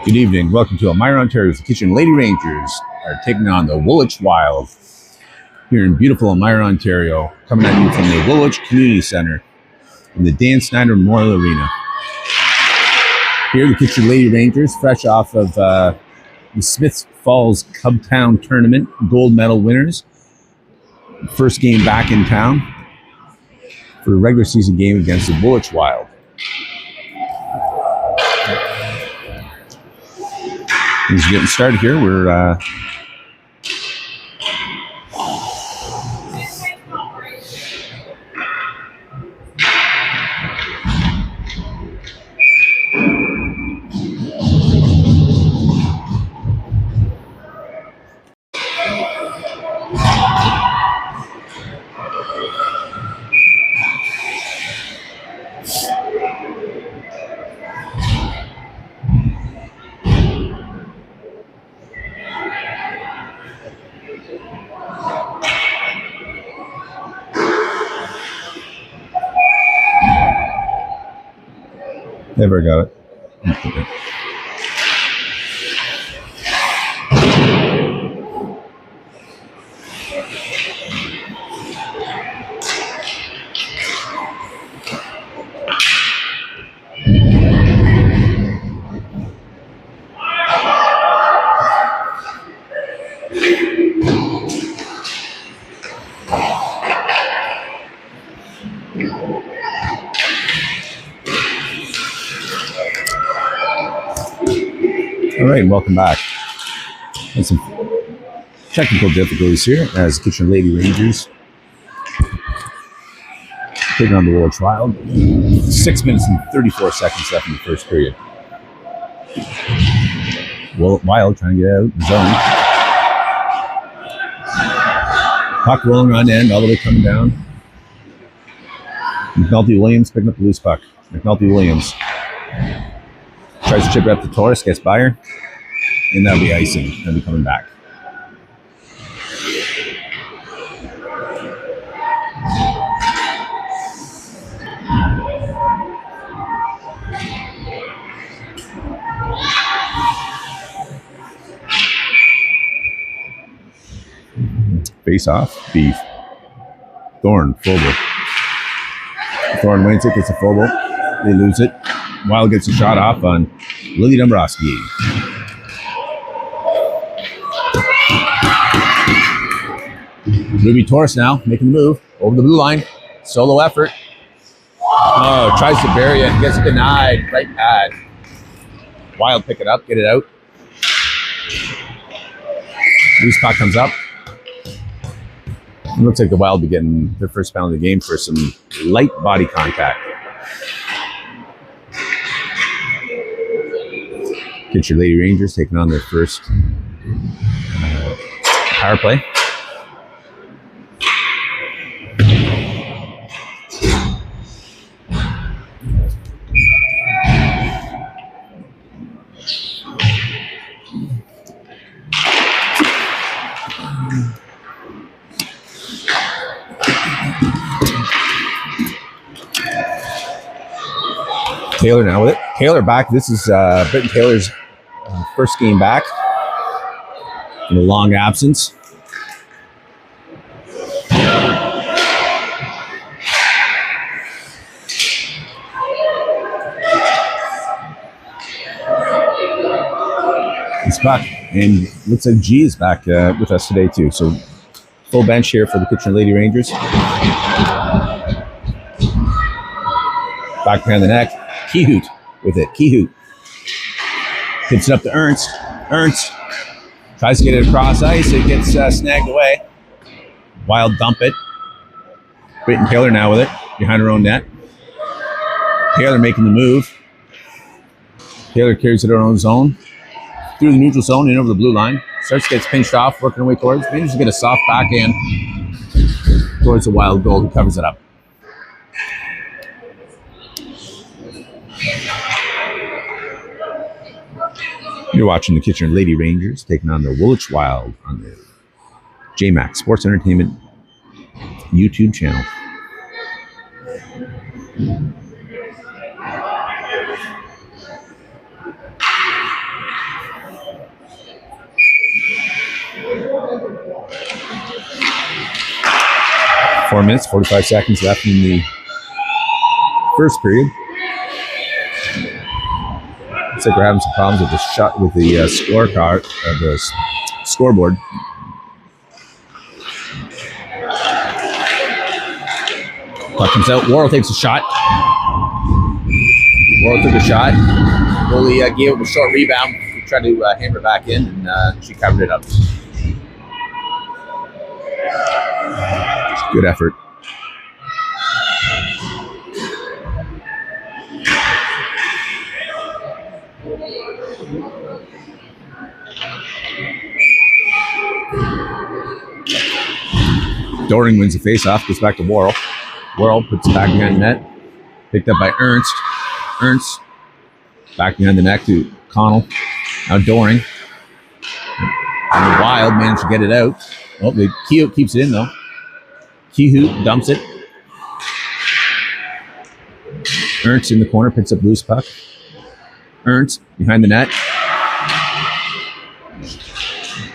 Good evening. Welcome to Elmira, Ontario. The Kitchen Lady Rangers are taking on the Woolwich Wild here in beautiful Elmira, Ontario. Coming at you from the Woolwich Community Centre in the Dan Snyder Memorial Arena. Here, the Kitchen Lady Rangers, fresh off of the Smiths Falls Cubtown Tournament, gold medal winners. First game back in town for a regular season game against the Woolwich Wild. Things are getting started here. We're never got it. All right, and welcome back. And some technical difficulties here as Kitchen Lady Rangers taking on the Woolwich Wild. 6 minutes and 34 seconds left in the first period. Wild trying to get out of the zone. Puck rolling on end, all the way coming down. McNulty Williams picking up the loose puck. McNulty Williams tries to chip it up to Torres, gets by her, and that'll be icing. That'll be coming back. Face off, Beef. Thorne, Fogle. Thorne wins it, gets a Fogle. They lose it. Wild gets a shot off on Lily Dombrowski. Ruby Torres now making the move over the blue line. Solo effort. Oh, tries to bury it. Gets denied. Right pad. Wild pick it up, get it out. Loose puck comes up. It looks like the Wild will be getting their first penalty of the game for some light body contact. Kitchen Lady Rangers taking on their first power play. Taylor now with it. Taylor back. This is Britton Taylor's first game back in a long absence. He's back, and looks like G is back with us today too. So full bench here for the Kitchen Lady Rangers. Back behind the neck. Keyhoot with it. Keyhoot hits it up to Ernst. Ernst tries to get it across ice. It gets snagged away. Wild dump it. Britton Taylor now with it behind her own net. Taylor making the move. Taylor carries it to her own zone. Through the neutral zone and over the blue line. Starts gets pinched off, working her way towards. Manages to get a soft backhand towards the Wild goal, who covers it up. You're watching the Kitchener Lady Rangers taking on the Woolwich Wild on the JMax Sports Entertainment YouTube channel. 4 minutes, 45 seconds left in the first period. Looks like we're having some problems with the scorecard, the scoreboard. Puck comes out. Worrell takes a shot. Worrell took a shot. Goalie gave him a short rebound. He tried to hammer it back in, and she covered it up. Good effort. Doring wins the faceoff, goes back to Worrell. Worrell puts it back behind the net. Picked up by Ernst. Ernst back behind the net to Connell. Now Doring. And Wild managed to get it out. Oh, the Kehout keeps it in though. Kehout dumps it. Ernst in the corner picks up loose puck. Ernst behind the net.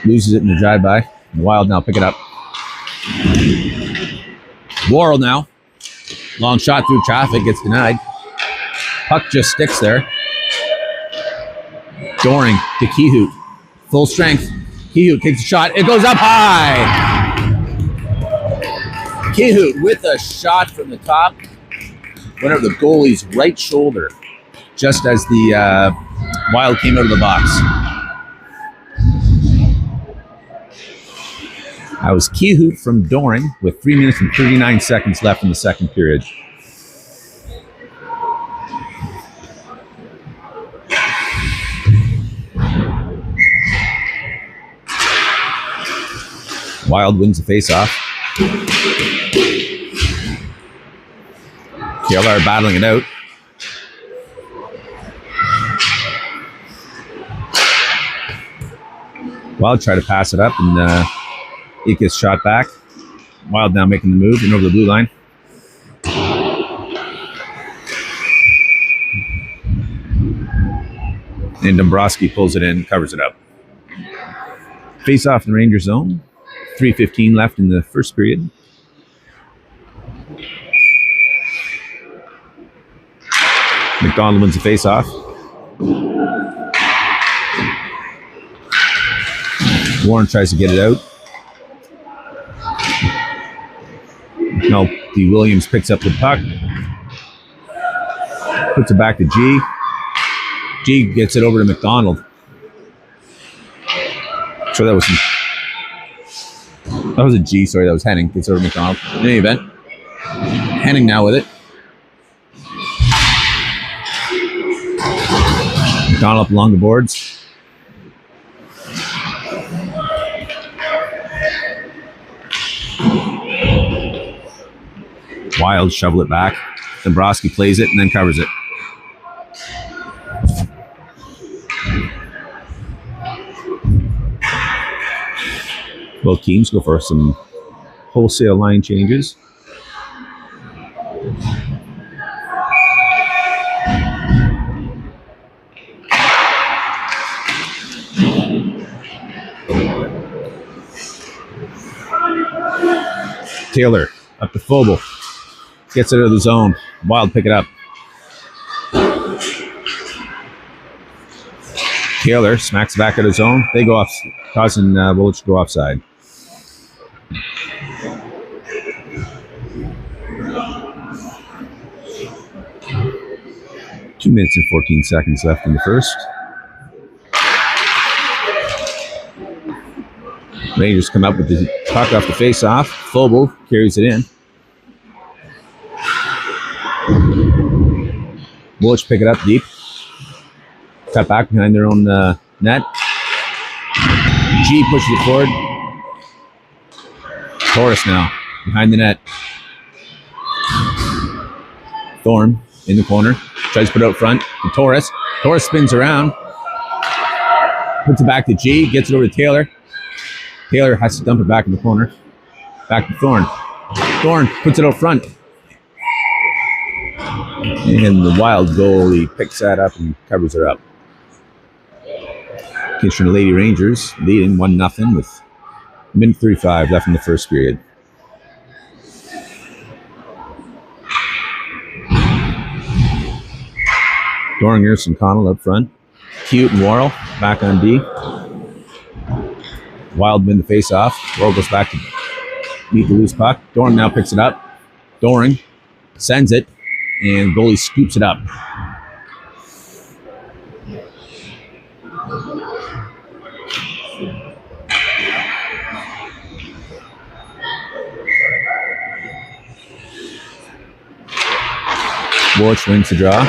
Loses it in the drive-by. The Wild now pick it up. Worrell now. Long shot through traffic, gets denied. Puck just sticks there. Doring to Kehout. Full strength. Kehout takes a shot. It goes up high. Kehout with a shot from the top. Went over the goalie's right shoulder just as the Wild came out of the box. That was Kehout from Doring with 3 minutes and 39 seconds left in the second period. Wild wins the faceoff. KLR battling it out. Wild try to pass it up and it gets shot back. Wild now making the move and over the blue line. And Dombrowski pulls it in, covers it up. Face off in the Ranger zone. 3:15 left in the first period. McDonald wins the face-off. Warren tries to get it out. No, D. Williams picks up the puck. Puts it back to G. G gets it over to McDonald. So that was a G, sorry, that was Henning. Gets over to McDonald. In any event, Henning now with it. McDonald up along the boards. Wild shovel it back. Dombrowski plays it and then covers it. Both teams go for some wholesale line changes. Taylor up to Phobel. Gets it out of the zone. Wild pick it up. Taylor smacks back out of zone. They go off, causing Woolwich to go offside. Two minutes and 14 seconds left in the first. Rangers come up with the puck off the face-off. Phobel carries it in. Woolwich pick it up deep. Cut back behind their own net. G pushes it forward. Torres now behind the net. Thorne in the corner. Tries to put it out front to Torres. Torres spins around. Puts it back to G. Gets it over to Taylor. Taylor has to dump it back in the corner. Back to Thorne. Thorne puts it out front. And the Wild goalie picks that up and covers her up. Kitchener Lady Rangers leading 1-0 with a minute 35 left in the first period. Dorringers and Connell up front. Cute and Worrell back on D. Wild win the face-off. Worrell goes back to meet the loose puck. Doring now picks it up. Doring sends it, and goalie scoops it up. Woolwich wins the draw.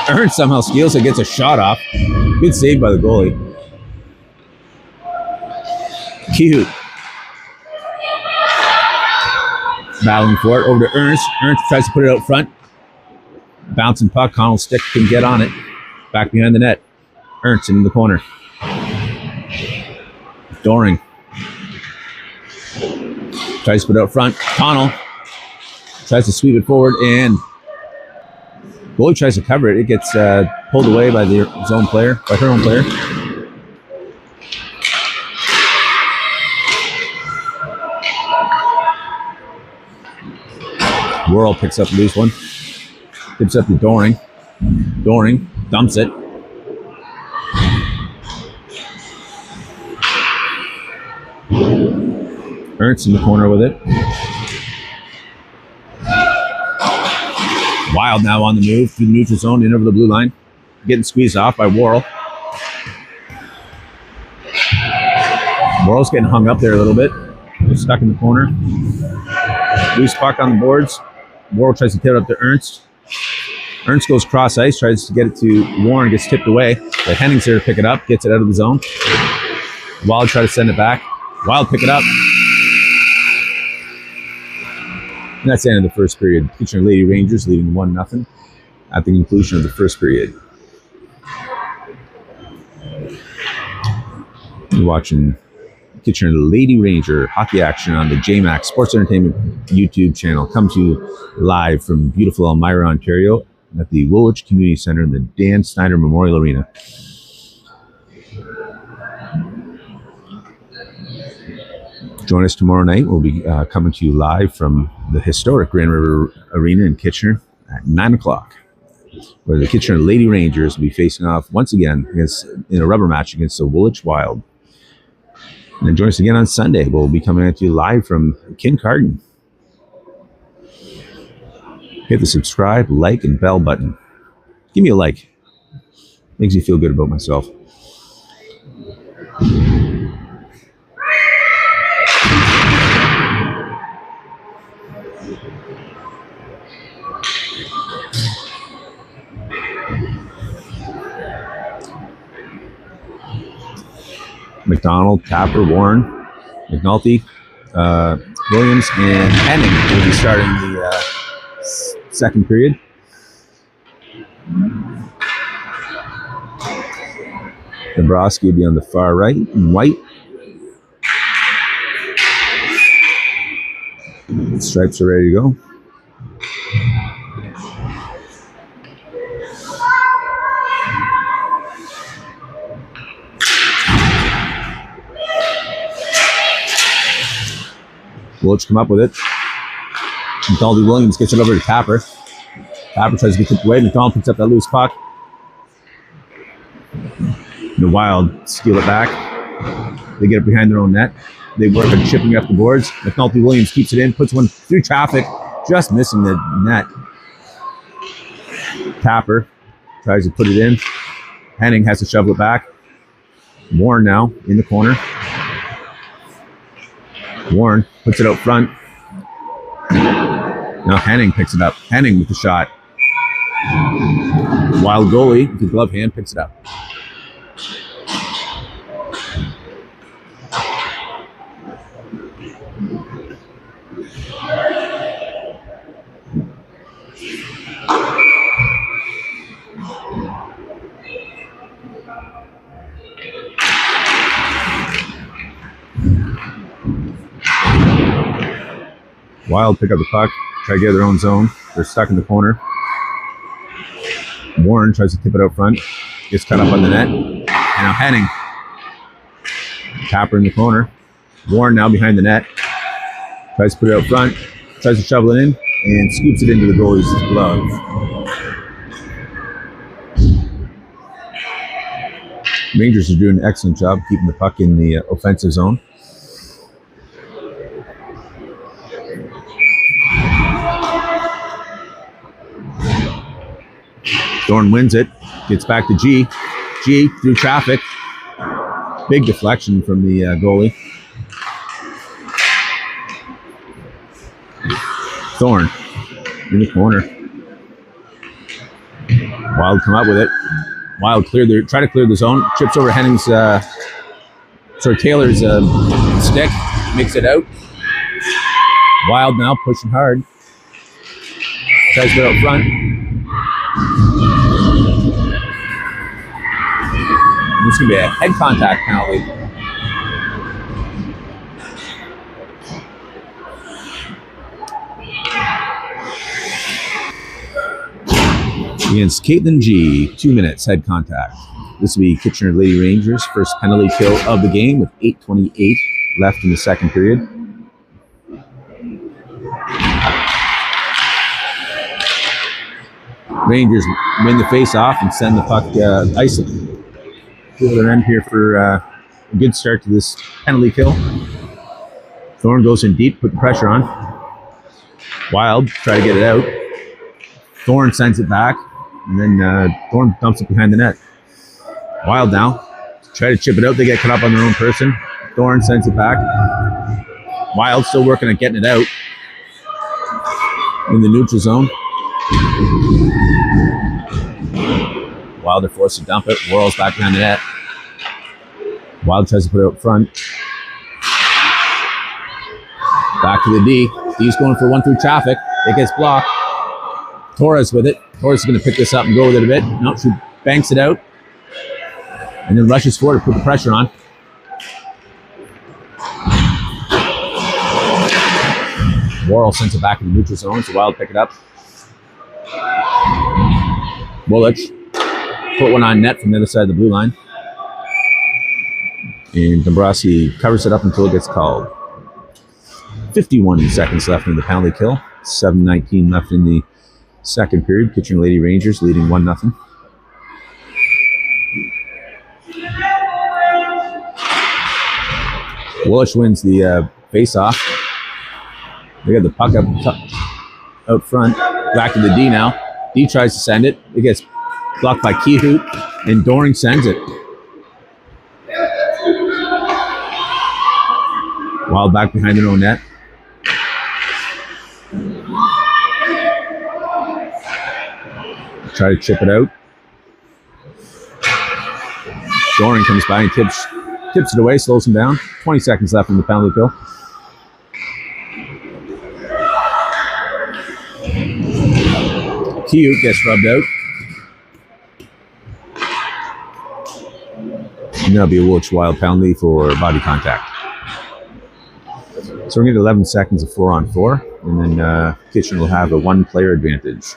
Ernst somehow steals it, gets a shot off. Good save by the goalie. Cute. Battling for it. Over to Ernst. Ernst tries to put it out front. Bouncing puck. Connell's stick can get on it. Back behind the net. Ernst in the corner. Doring. Tries to put it out front. Connell tries to sweep it forward, and goalie tries to cover it. It gets pulled away by his own player, by her own player. Worrell picks up the loose one. Tips up to Doring. Doring dumps it. Ernst in the corner with it. Wild now on the move through the neutral zone, in over the blue line. Getting squeezed off by Worrell. Worrell's getting hung up there a little bit. Just stuck in the corner. Loose puck on the boards. Worrell tries to tip it up to Ernst. Ernst goes cross ice, tries to get it to Warren, gets tipped away. But Henning's there to pick it up, gets it out of the zone. Wild try to send it back. Wild pick it up. And that's the end of the first period. Kitchener Lady Rangers leading 1-0 at the conclusion of the first period. You're watching Kitchener Lady Ranger hockey action on the JMax Sports Entertainment YouTube channel. Comes to you live from beautiful Elmira, Ontario, at the Woolwich Community Centre in the Dan Snyder Memorial Arena. Join us tomorrow night. We'll be coming to you live from the historic Grand River Arena in Kitchener at 9 o'clock, where the Kitchener Lady Rangers will be facing off once again in a rubber match against the Woolwich Wild. And then join us again on Sunday. We'll be coming at you live from Kincardine. Hit the subscribe, like, and bell button. Give me a like. Makes me feel good about myself. McDonald, Tapper, Warren, McNulty, Williams, and Henning will be starting the second period. Dabrowski will be on the far right, and White. The stripes are ready to go. Woolwich come up with it. McDonald Williams gets it over to Tapper. Tapper tries to get tipped away. McDonald picks up that loose puck. The Wild steal it back. They get it behind their own net. They work on chipping up the boards. McNulty Williams keeps it in, puts one through traffic, just missing the net. Tapper tries to put it in. Henning has to shovel it back. Warren now in the corner. Warren puts it out front. Now Henning picks it up. Henning with the shot. Wild goalie with the glove hand picks it up. Wild pick up the puck, try to get their own zone. They're stuck in the corner. Warren tries to tip it out front, gets cut up on the net. And now Henning. Tapper in the corner. Warren now behind the net. Tries to put it out front, tries to shovel it in, and scoops it into the goalie's glove. Rangers are doing an excellent job keeping the puck in the offensive zone. Thorne wins it, gets back to G. G through traffic. Big deflection from the goalie. Thorne in the corner. Wild come up with it. Wild try to clear the zone. Chips over Henning's, Taylor's stick. Makes it out. Wild now pushing hard. Tries to get out front. This is going to be a head contact penalty. Against Caitlin G, 2 minutes, head contact. This will be Kitchener Lady Rangers' first penalty kill of the game with 8:28 left in the second period. Rangers win the face-off and send the puck ice to their end here for a good start to this penalty kill. Thorne goes in deep, put the pressure on. Wild, try to get it out. Thorne sends it back, and then Thorne dumps it behind the net. Wild now, try to chip it out. They get cut up on their own person. Thorne sends it back. Wild still working on getting it out in the neutral zone. Wild are forced to dump it. Whirls back behind the net. Wild tries to put it out front. Back to the D. D's going for one through traffic. It gets blocked. Torres with it. Torres is going to pick this up and go with it a bit. Nope, she banks it out. And then rushes forward to put the pressure on. Worrell sends it back in the neutral zone, so Wild pick it up. Woolwich put one on net from the other side of the blue line. And Dombrowski covers it up until it gets called. 51 seconds left in the penalty kill. 7:19 left in the second period. Kitchener Lady Rangers leading 1-0. Woolwich wins the face-off. They got the puck out front. Back to the D now. D tries to send it. It gets blocked by Kehoot, and Doring sends it. Wild back behind their own net. Try to chip it out. Doring comes by and tips it away, slows him down. 20 seconds left in the penalty kill. Kehoot gets rubbed out. And that'll be a Woolwich Wild penalty for body contact. So we're going to get 11 seconds of 4-on-4, and then Kitchener will have a one-player advantage.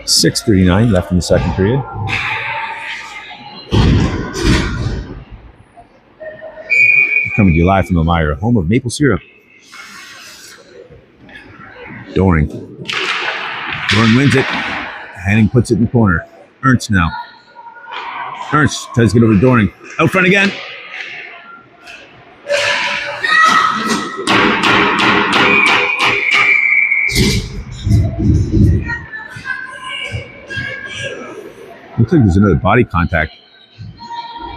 .6:39 left in the second period. Coming to you live from Elmira, home of maple syrup. Doring wins it. Henning puts it in the corner. Ernst now. Ernst tries to get over to Doring. Out front again. Looks like there's another body contact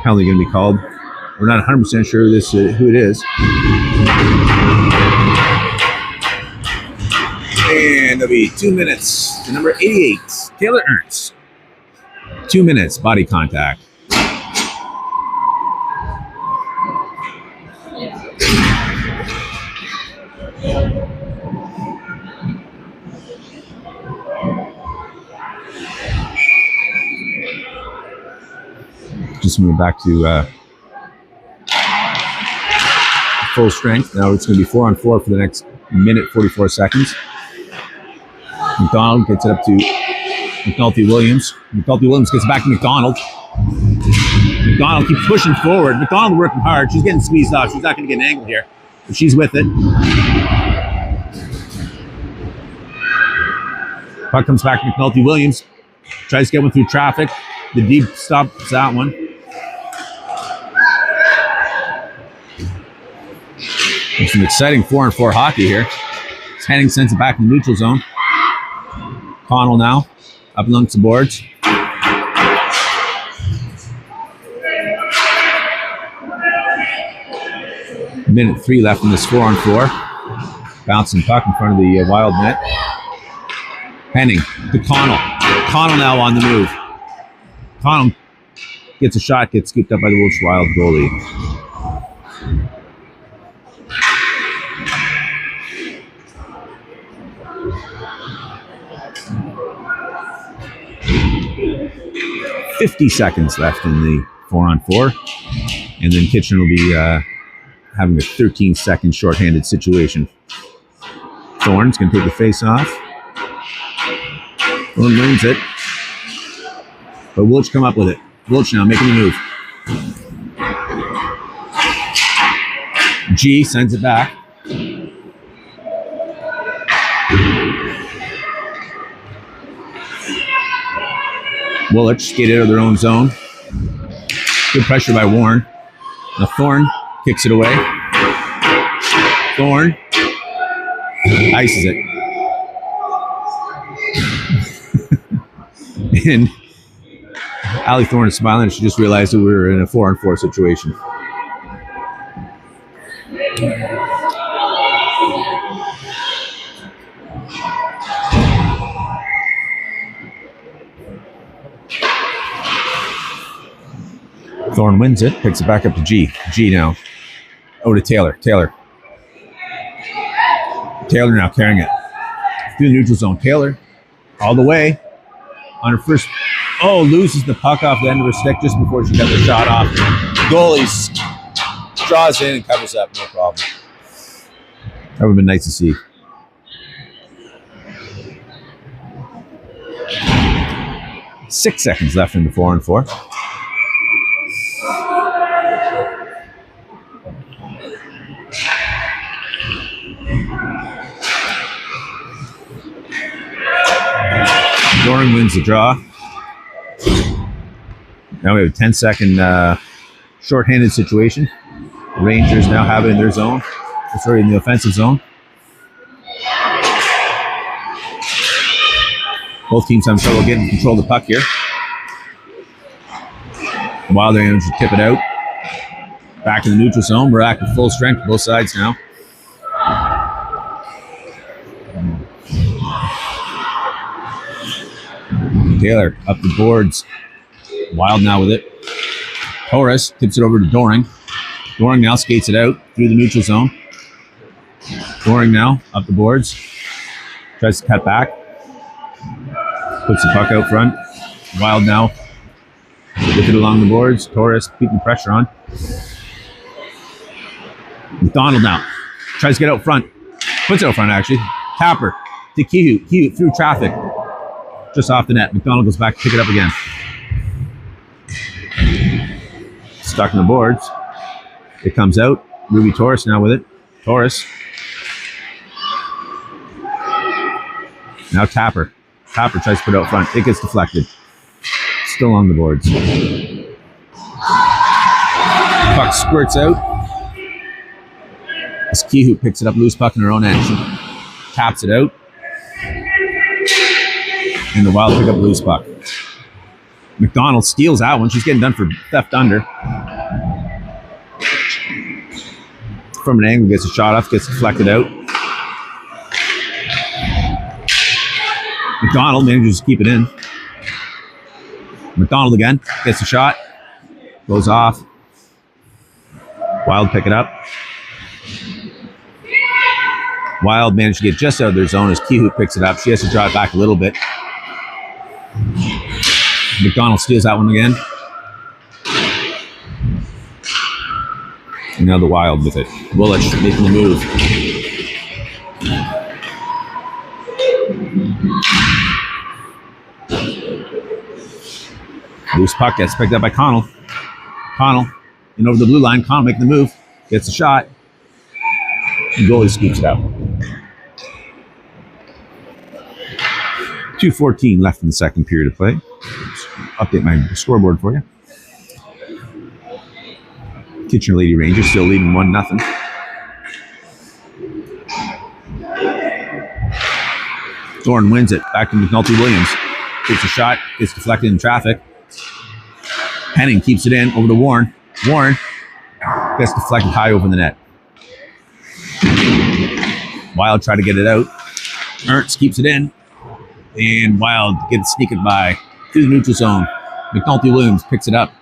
penalty going to be called. We're not 100% sure who it is. And there'll be 2 minutes to number 88, Taylor Ernst. 2 minutes, body contact. Just moving back to full strength. Now it's going to be 4-on-4 for the next minute, 44 seconds. McDonald gets it up to McNulty Williams. McNulty Williams gets back to McDonald. McDonald keeps pushing forward. McDonald working hard. She's getting squeezed off. She's not going to get an angle here, but she's with it. Puck comes back to McNulty Williams. Tries to get one through traffic. The deep stops that one. There's some exciting 4-on-4 hockey here. Henning sends it back in the neutral zone. Connell now up amongst the boards. Minute 3 left in this 4-on-4. Bouncing puck in front of the Wild net. Henning to Connell. Connell now on the move. Connell gets a shot, gets scooped up by the Woolwich Wild goalie. $50 left in the 4-on-4. And then Kitchener will be having a 13-second shorthanded situation. Thorne's going to take the face off. Thorne wins it. But Woolwich come up with it. Woolwich now making the move. G sends it back. Woolwich skated out of their own zone. Good pressure by Warren. Now Thorne kicks it away. Thorne ices it. And Allie Thorne is smiling. She just realized that we were in a 4-on-4 situation. Thorne wins it, picks it back up to G. G now. Oh, to Taylor. Taylor now carrying it through the neutral zone. Taylor all the way on her first. Oh, loses the puck off the end of her stick just before she got the shot off. Goalie draws in and covers up, no problem. That would have been nice to see. Six seconds left in the 4-on-4. Doran wins the draw. Now we have a 10-second shorthanded situation. The Rangers now have it in their zone. Sorry, in the offensive zone. Both teams having trouble getting control of the puck here. Wild are going to tip it out. Back in the neutral zone. We're acting full strength both sides now. Taylor up the boards. Wild now with it. Torres tips it over to Doring. Doring now skates it out through the neutral zone. Doring now up the boards. Tries to cut back. Puts the puck out front. Wild now with it along the boards. Torres keeping pressure on. McDonald now tries to get out front. Puts it out front actually. Tapper to Kehoe. Kehoe through traffic. Just off the net. McDonald goes back to pick it up again. Stuck in the boards. It comes out. Ruby Torres now with it. Torres. Now Tapper. Tapper tries to put it out front. It gets deflected. Still on the boards. Puck squirts out. As Kehoe picks it up, loose puck in her own end. She taps it out. And the Wild pick up a loose puck. McDonald steals that one. She's getting done for theft under. From an angle, gets a shot off, gets deflected out. McDonald manages to keep it in. McDonald again, gets a shot. Goes off. Wild pick it up. Wild managed to get just out of their zone as Kehoe picks it up. She has to draw it back a little bit. McDonald steals that one again. And now the Wild with it. Woolwich making the move. Loose puck gets picked up by Connell. Connell in over the blue line. Connell making the move. Gets a shot. And goalie scoops it out. 2:14 left in the second period of play. Let's update my scoreboard for you. Kitchener Lady Rangers still leading 1-0. Thorne wins it. Back to McNulty Williams. Takes a shot. Gets deflected in traffic. Henning keeps it in over to Warren. Warren gets deflected high over the net. Wild try to get it out. Ernst keeps it in. And Wild gets sneaked by to the neutral zone. McNulty Williams picks it up.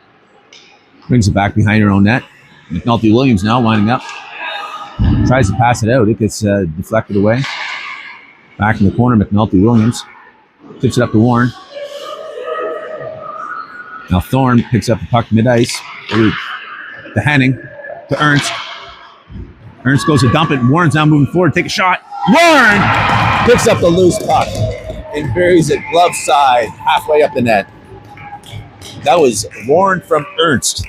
Brings it back behind her own net. McNulty Williams now winding up. Tries to pass it out. It gets deflected away. Back in the corner, McNulty Williams tips it up to Warren. Now Thorne picks up the puck mid-ice. To Henning. To Ernst. Ernst goes to dump it. Warren's now moving forward. Take a shot. Warren picks up the loose puck and buries it glove side halfway up the net. That was Warren from Ernst.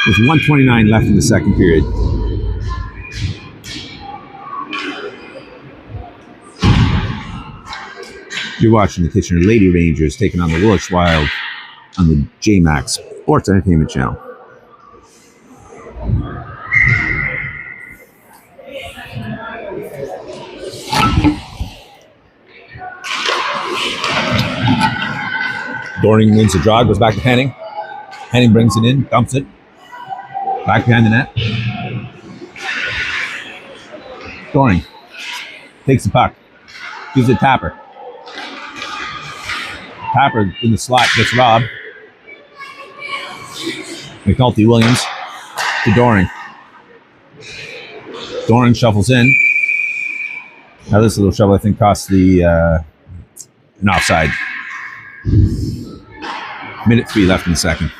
With 1:29 left in the second period. You're watching the Kitchener Lady Rangers taking on the Woolwich Wild on the JMax Sports Entertainment Channel. Dorning wins the draw, goes back to Henning. Henning brings it in, dumps it. Back behind the net. Dorning takes the puck. Gives it Tapper. Tapper in the slot gets robbed. McNulty Williams to Doring. Doring shuffles in. Now this little shovel I think costs the an offside. Minute 3 left in the second.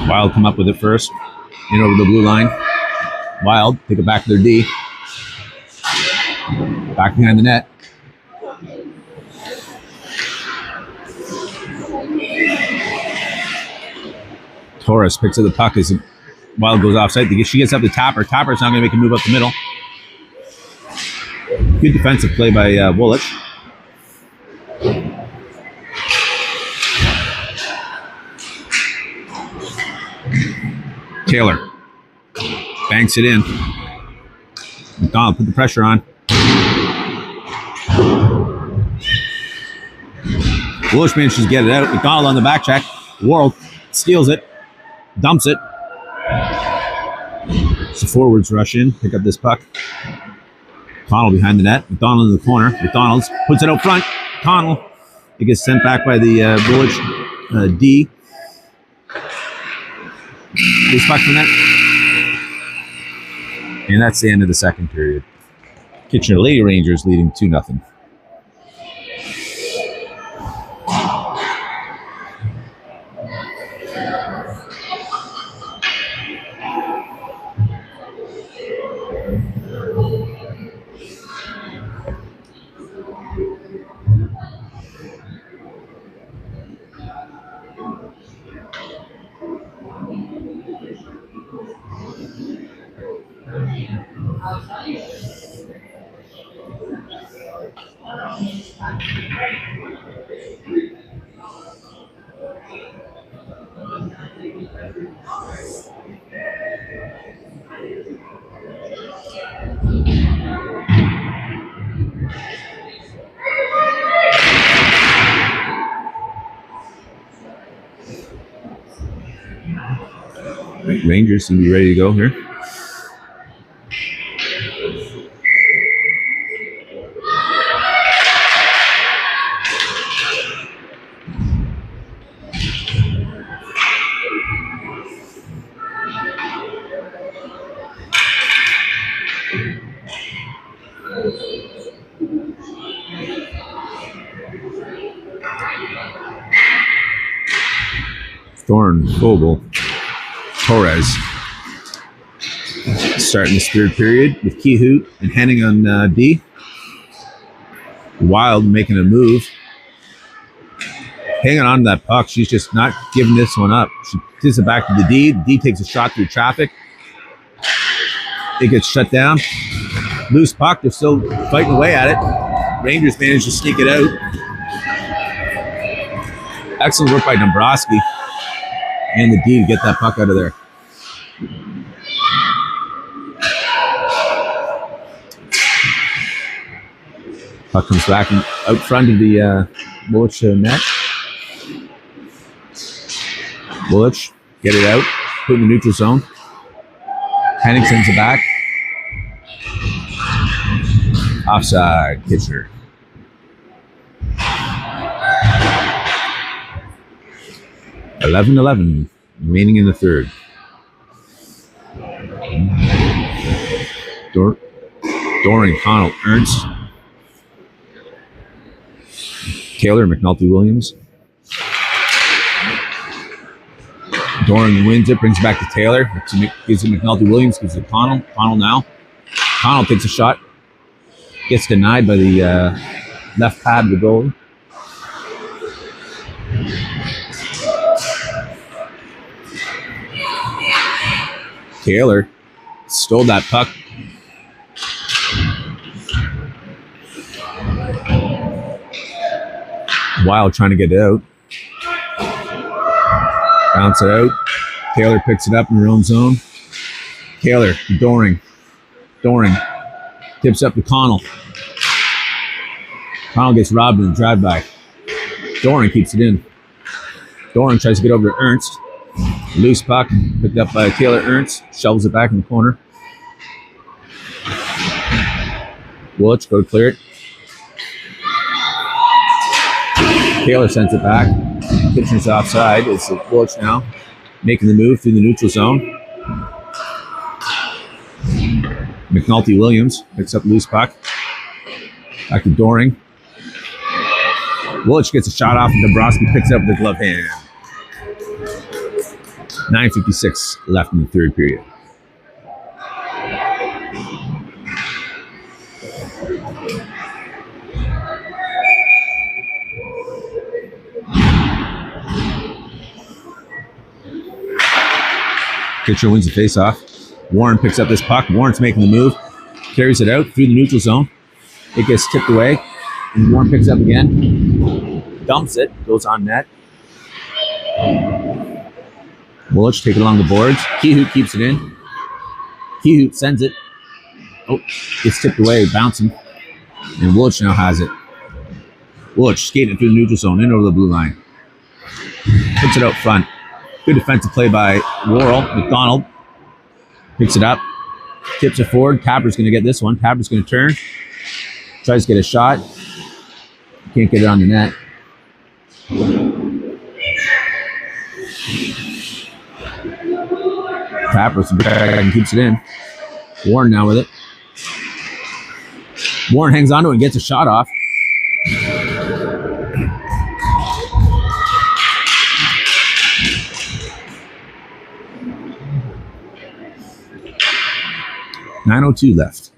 Wild come up with it first. In over the blue line. Wild take it back to their D. Back behind the net. Torres picks up the puck as Wild goes offside. She gets up to Tapper. Tapper's not going to make a move up the middle. Good defensive play by Woolwich. Taylor banks it in. McDonald put the pressure on. Woolwich manages to get it out. McDonald on the back check. Worrell steals it. Dumps it. So forwards rush in. Pick up this puck. McDonald behind the net. McDonald in the corner. McDonald puts it out front. McDonald. It gets sent back by the Woolwich D. This puck from net. And that's the end of the second period. Kitchener Lady Rangers leading 2-0. Rangers seem to be ready to go here. Thorne, Vogel, Torres starting this third period with Kehoot and Henning on D. Wild making a move hanging on to that puck. She's just not giving this one up. She gives it back to the D. D takes a shot through traffic. It gets shut down. Loose puck. They're still fighting away at it. Rangers manage to sneak it out. Excellent work by Dombrowski and the D to get that puck out of there. Puck comes back out front of the Woolwich net. Woolwich, get it out, put in the neutral zone. Henning sends it back. Offside, Kitchener. $11-11 remaining in the third. Doring, Connell, Ernst. Taylor, McNulty, Williams. Doring wins it, brings it back to Taylor. Gives it McNulty, Williams, gives it to Connell. Connell now. Connell takes a shot. Gets denied by the left pad of the goalie. Taylor stole that puck. Wild trying to get it out. Bounce it out. Taylor picks it up in her own zone. Taylor to Doring. Doring tips up to Connell. Connell gets robbed in the drive-by. Doring keeps it in. Doring tries to get over to Ernst. Loose puck picked up by Taylor Ernst. Shovels it back in the corner. Woolwich go to clear it. Taylor sends it back. Kitchener's offside. It's Woolwich now making the move through the neutral zone. McNulty Williams picks up loose puck. Back to Doring. Woolwich gets a shot off and Dombrowski picks it up with the glove hand. 9:56 left in the third period. Kitchener wins the faceoff. Warren picks up this puck. Warren's making the move. Carries it out through the neutral zone. It gets tipped away. And Warren picks up again. Dumps it. Goes on net. Woolwich take it along the boards. Kehoot keeps it in. Kehoot sends it. Oh, gets tipped away. Bouncing. And Woolwich now has it. Woolwich skating through the neutral zone. In over the blue line. Puts it out front. Good defensive play by Worrell. McDonald picks it up, tips it forward. Tapper's going to get this one. Tapper's going to turn, tries to get a shot. Can't get it on the net. Tapper's back and keeps it in. Warren now with it. Warren hangs onto it and gets a shot off. .902 left.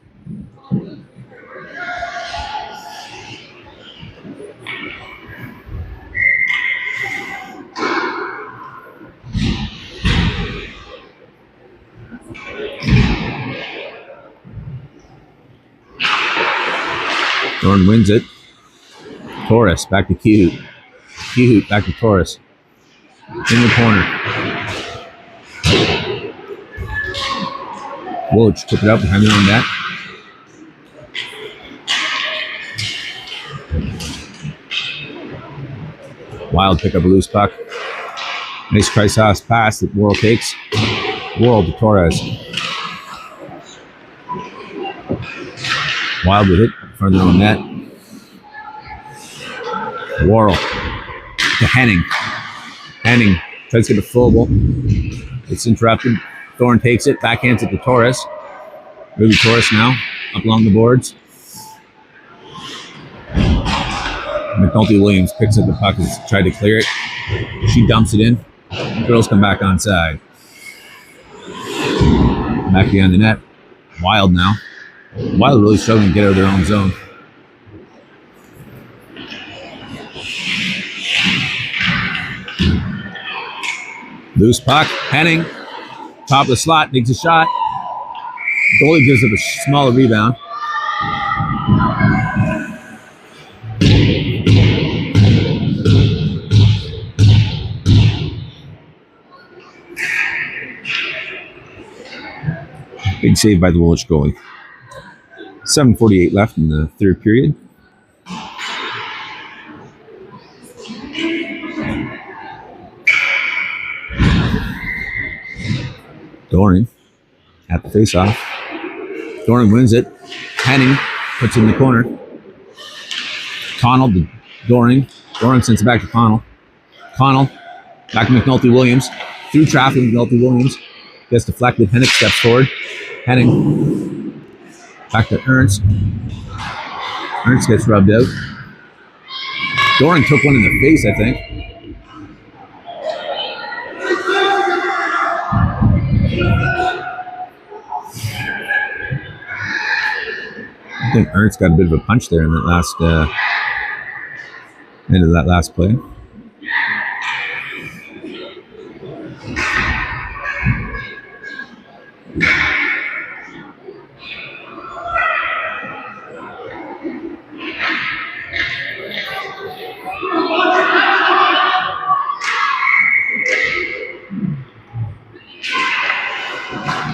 Thorne wins it. Torres back to Kehoot. Kehoot back to Torres. In the corner. Woolwich took it up behind their own net. Wild pick up a loose puck. Nice Christos pass that Worrell takes. Worrell to Torres. Wild with it in front of their own net. Worrell to Henning. Henning tries to get a full goal. It's interrupted. Thorne takes it, backhands it to Torres. Ruby Torres now, up along the boards. McNulty Williams picks up the puck and tried to clear it. She dumps it in. Girls come back onside. Back behind the net. Wild now. Wild really struggling to get out of their own zone. Loose puck. Henning. Top of the slot. Makes a shot. Goalie gives up a smaller rebound. Big save by the Woolwich goalie. 7:48 left in the third period. Doring at the faceoff. Doring wins it. Henning puts it in the corner. Connell to Doring. Doring sends it back to Connell. Connell back to McNulty-Williams. Through traffic, McNulty-Williams gets deflected. Henning steps forward. Henning back to Ernst. Ernst gets rubbed out. Doring took one in the face, I think. I think Ernst got a bit of a punch there in that last end of that last play.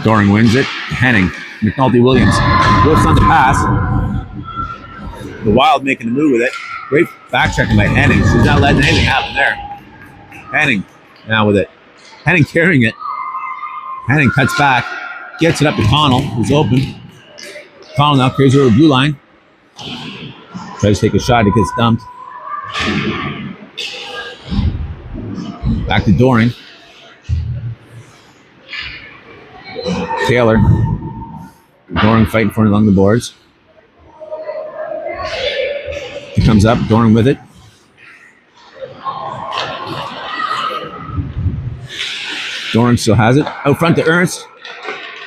Doring wins it. Henning. McNulty-Williams whiffs on the pass. The Wild making a move with it. Great back checking by Henning. She's not letting anything happen there. Henning now with it. Henning carrying it. Henning cuts back. Gets it up to Connell, who's open. Connell now carries over the blue line. Tries to take a shot. It gets dumped. Back to Doring. Taylor. Doring fighting for it along the boards. He comes up, Doring with it. Doring still has it. Out front to Ernst.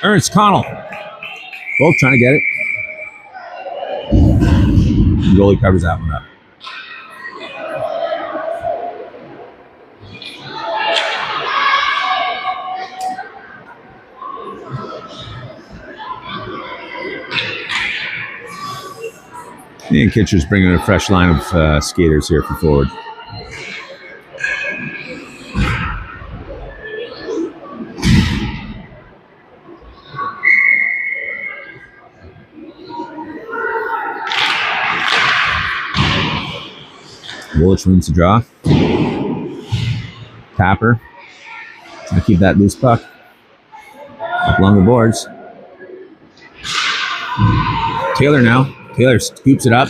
Ernst, Connell. Both trying to get it. The goalie covers that one up. And Kitcher's bringing a fresh line of skaters here for forward. Woolwich wins the draw. Tapper trying to keep that loose puck up along the boards. Taylor now. Taylor scoops it up.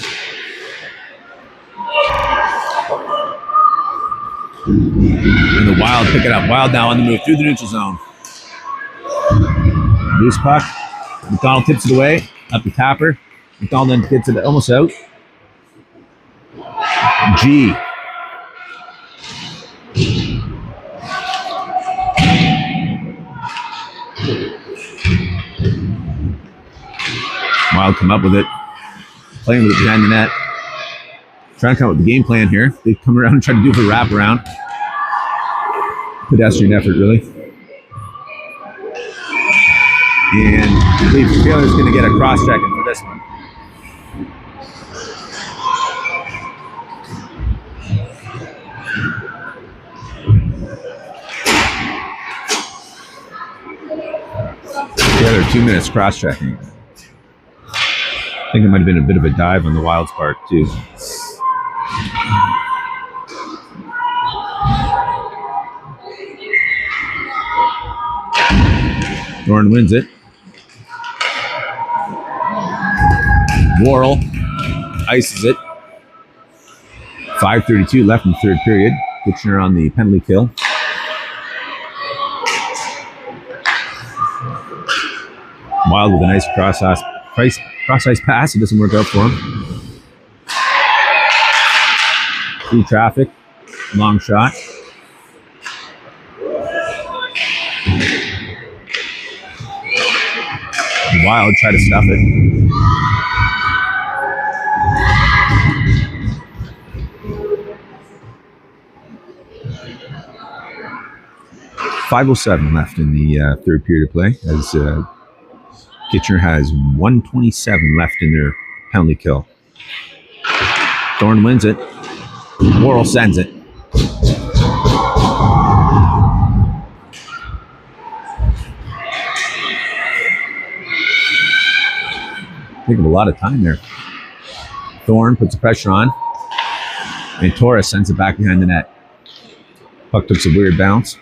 And the Wild pick it up. Wild now on the move through the neutral zone. Loose puck. McDonald tips it away. Up to Tapper. McDonald then gets it almost out. G. Wild come up with it. Playing with it behind the net. Trying to come up with the game plan here. They come around and try to do a wraparound. Pedestrian effort, really. And I believe Taylor's going to get a cross-checking for this one. Taylor, 2 minutes cross-checking. I think it might have been a bit of a dive on the Wild's part, too. Doran wins it. Worrell ices it. 5:32 left in the third period. Kitchener on the penalty kill. Wild with a nice cross-ice pass. It doesn't work out for him. Through traffic. Long shot. Wild try to stuff it. 5:07 left in the third period of play as Kitchener has 1:27 left in their penalty kill. Thorne wins it. Worrell sends it. Taking a lot of time there. Thorne puts the pressure on, and Torres sends it back behind the net. Puck took a weird bounce.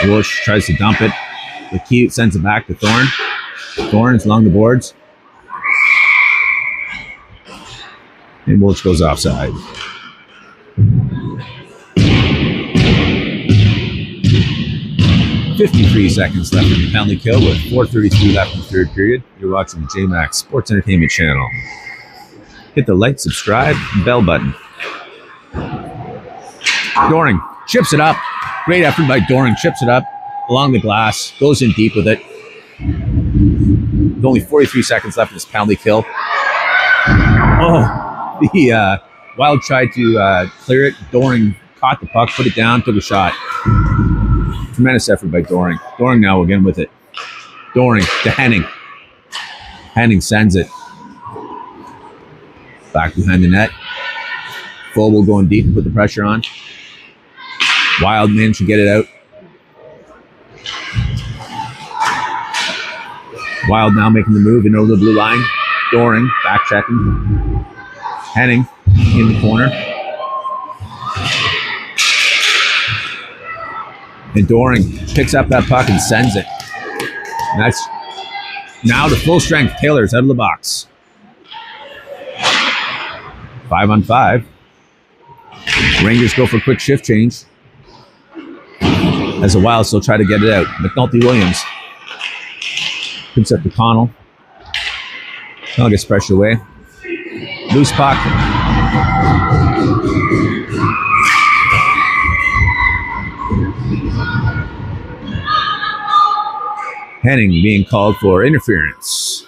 Woolwich tries to dump it. LeCute sends it back to Thorne. Thorne is along the boards. And Woolwich goes offside. .53 seconds left in the penalty kill with 4:33 left in the third period. You're watching the JMax Sports Entertainment Channel. Hit the like, subscribe, and bell button. Doring chips it up. Great effort by Doring. Chips it up along the glass. Goes in deep with it. With only 43 seconds left in this penalty kill. Oh, the Wild tried to clear it. Doring caught the puck, put it down, took a shot. Tremendous effort by Doring. Doring now again with it. Doring to Henning. Henning sends it. Back behind the net. Vogel going deep and put the pressure on. Wild managed to get it out. Wild now making the move in over the blue line. Doring back checking. Henning in the corner. And Doring picks up that puck and sends it. And that's now to full strength. Taylor's out of the box. 5-on-5. Rangers go for a quick shift change. As the Wild still try to get it out. McNulty Williams picks up to Connell. Connell gets pressure away. Loose puck. Henning being called for interference.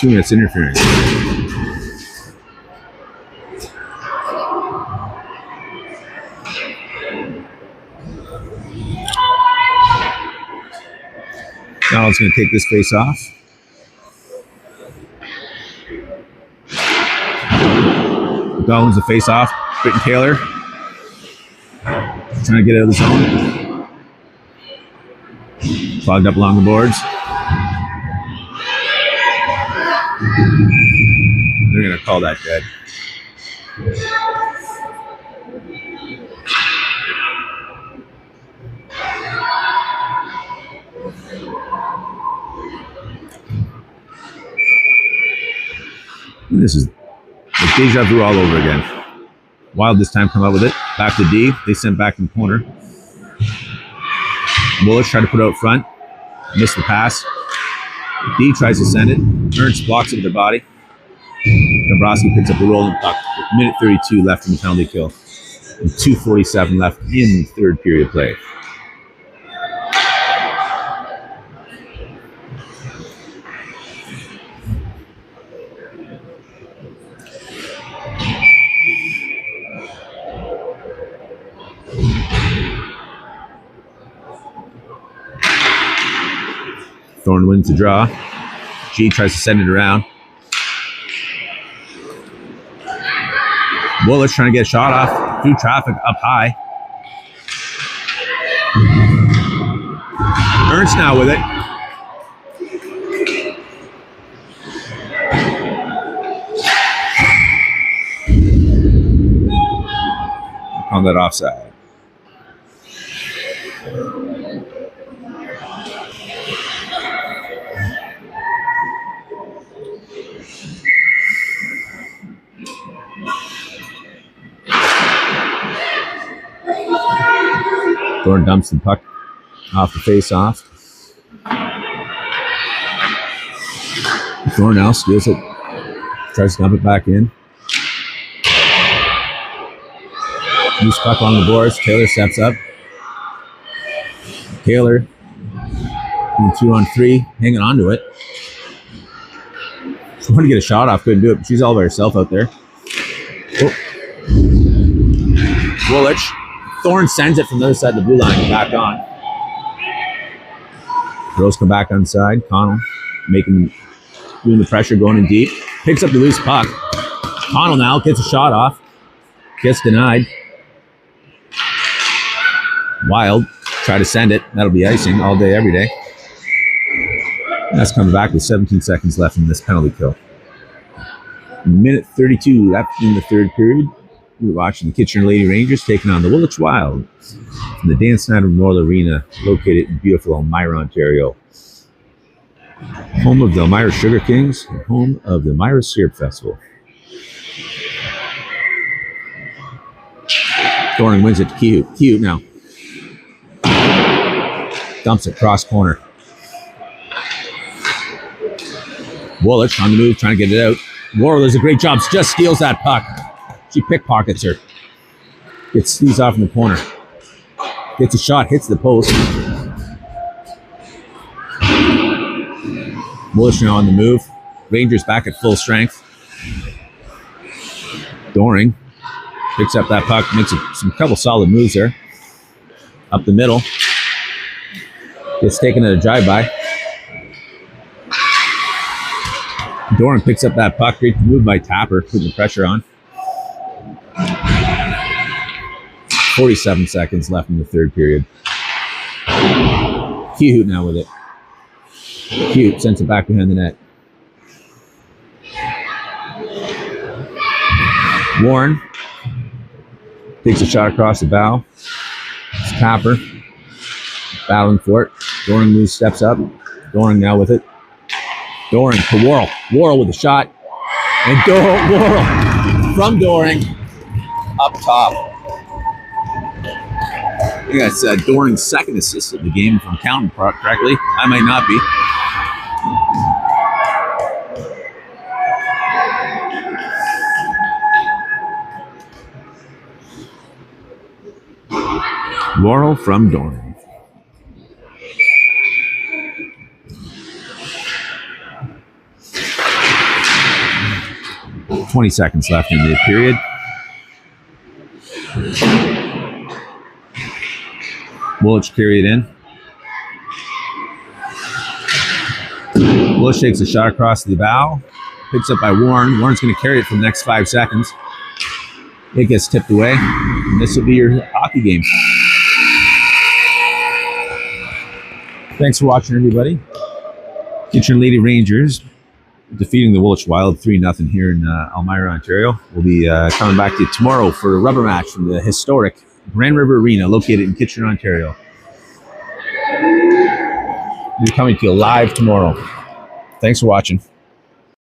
2 minutes interference. Donald's going to take this face off. Donald wins the face off. Britton Taylor trying to get out of the zone. Clogged up along the boards. They're going to call that dead. And this is the deja vu all over again. Wild this time come out with it. Back to D. They sent back in the corner. Woolwich tried to put it out front. Missed the pass. D tries to send it. Ernst blocks it with their body. Dombrowski picks up the rolling puck. Minute 32 left in the penalty kill. And 2:47 left in the third period play. Thorne wins the draw. G tries to send it around. Woolwich trying to get a shot off through traffic up high. Ernst now with it. On that offside. Thorne dumps the puck off the face-off. Thorne now steals it. Tries to dump it back in. Loose puck on the boards. Taylor steps up. Taylor in 2-on-3, hanging on to it. Wanted to get a shot off, couldn't do it. But she's all by herself out there. Oh. Woolwich. Thorne sends it from the other side of the blue line and back on. Girls come back on side. Connell doing the pressure, going in deep. Picks up the loose puck. Connell now gets a shot off. Gets denied. Wild. Try to send it. That'll be icing all day, every day. That's coming back with 17 seconds left in this penalty kill. Minute 32 left in the third period. We're watching the Kitchener Lady Rangers taking on the Woolwich Wild from the Dan Snyder Memorial Arena, located in beautiful Elmira, Ontario. Home of the Elmira Sugar Kings and home of the Elmira Syrup Festival. Doring wins it to Kehoe. Kehoe now. Dumps it cross corner. Woolwich on the move, trying to get it out. Worrell does a great job. Just steals that puck. She pickpockets her. Gets these off in the corner. Gets a shot, hits the post. Woolwich now on the move. Rangers back at full strength. Doring picks up that puck, makes some couple solid moves there. Up the middle. Gets taken at a drive-by. Doring picks up that puck. Great move by Tapper, putting the pressure on. 47 seconds left in the third period. Kehoe now with it. Kehoe sends it back behind the net. Warren takes a shot across the bow. It's Tapper battling for it. Doring moves, steps up. Doring now with it. Doring to Worrell. Worrell with a shot. And Worrell from Doring up top. I think that's Doring's second assist of the game, if I'm counting correctly. I might not be. Worrell from Doring. 20 seconds left in the period. Woolwich carry it in. Woolwich takes a shot across the bow. Picks up by Warren. Warren's going to carry it for the next 5 seconds. It gets tipped away. And this will be your hockey game. Thanks for watching, everybody. Kitchener Lady Rangers defeating the Woolwich Wild 3-0 here in Elmira, Ontario. We'll be coming back to you tomorrow for a rubber match from the historic Grand River Arena located in Kitchener, Ontario. We'll be coming to you live tomorrow. Thanks for watching.